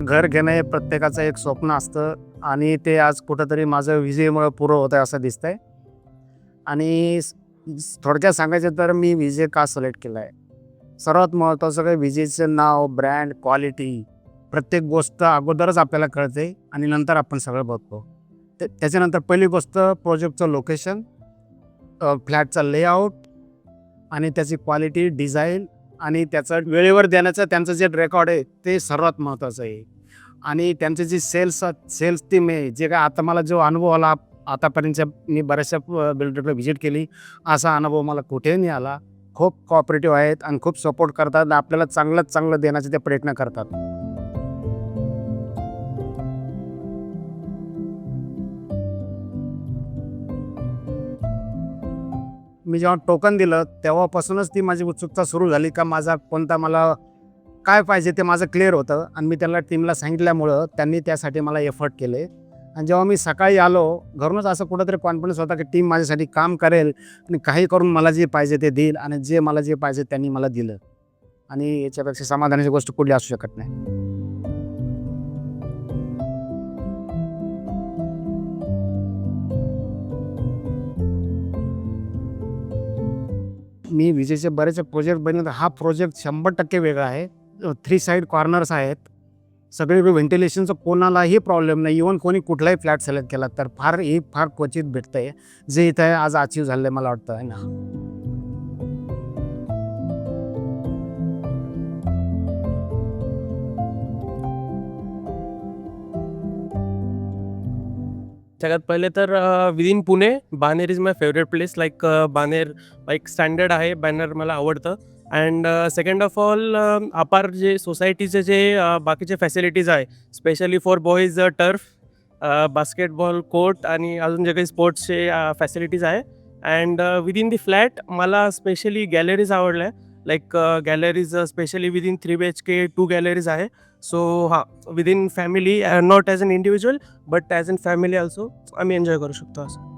घर घेणं हे प्रत्येकाचं एक स्वप्न असतं आणि ते आज कुठंतरी माझं विजेमुळे पुरं होत आहे असं दिसतंय. आणि थोडक्यात सांगायचं तर मी विजे का सिलेक्ट केला आहे. सर्वात महत्त्वाचं काय, विजेचं नाव, ब्रँड, क्वालिटी प्रत्येक गोष्ट अगोदरच आपल्याला कळते आणि नंतर आपण सगळं बघतो. त्याच्यानंतर पहिली गोष्ट प्रोजेक्टचं लोकेशन, फ्लॅटचा लेआउट आणि त्याची क्वालिटी, डिझाईन आणि त्याचं वेळेवर देण्याचं त्यांचं जे रेकॉर्ड आहे ते सर्वात महत्त्वाचं आहे. आणि त्यांची जी सेल्स टीम आहे, जे काय आता मला जो अनुभव आला आतापर्यंतच्या, मी बऱ्याचशा बिल्डरला व्हिजिट केली, असा अनुभव मला कुठेही नाही आला. खूप कोऑपरेटिव्ह आहेत आणि खूप सपोर्ट करतात. आपल्याला चांगल्यात चांगलं देण्याचे ते प्रयत्न करतात. मी जेव्हा टोकन दिलं तेव्हापासूनच ती माझी उत्सुकता सुरू झाली का माझा कोणता, मला काय पाहिजे ते माझं क्लिअर होतं आणि मी त्यांना टीमला सांगितल्यामुळं त्यांनी त्यासाठी मला एफर्ट केले. आणि जेव्हा मी सकाळी आलो घरूनच असं कुठंतरी कॉन्फिडन्स होता की टीम माझ्यासाठी काम करेल आणि काही करून मला जे पाहिजे ते देईल आणि जे मला जे पाहिजे त्यांनी मला दिलं. आणि याच्यापेक्षा समाधानाची गोष्ट कुठली असू शकत नाही. मी विजेचे बरेच प्रोजेक्ट बनवले. हा प्रोजेक्ट 100% वेगळा आहे. 3 साइड कॉर्नर्स आहेत. सगळीकडे व्हेंटिलेशनचा कोणालाही प्रॉब्लेम नाही. इव्हन कोणी कुठलाही फ्लॅट सिलेक्ट केला तर फार क्वचित भेटतंय, जे इथं आज अचीव्ह झालं मला वाटतं आहे ना. सगळ्यात पहिले तर within Pune Baner is my favourite place. Baner like standard आहे. बानेर मला आवडतं. अँड सेकंड ऑफ ऑल अपार जे सोसायटीचे जे बाकीचे फॅसिलिटीज आहे, specially for boys turf, basketball court आणि अजून जे काही स्पोर्ट्सचे फॅसिलिटीज आहे. अँड विदिन दी फ्लॅट मला स्पेशली गॅलरीज आवडल्या. Galleries specially within 3 BHK 2 galleries आहे. सो हां, within family, not as an individual but as an family also आम्ही एन्जॉय करू शकतो असं.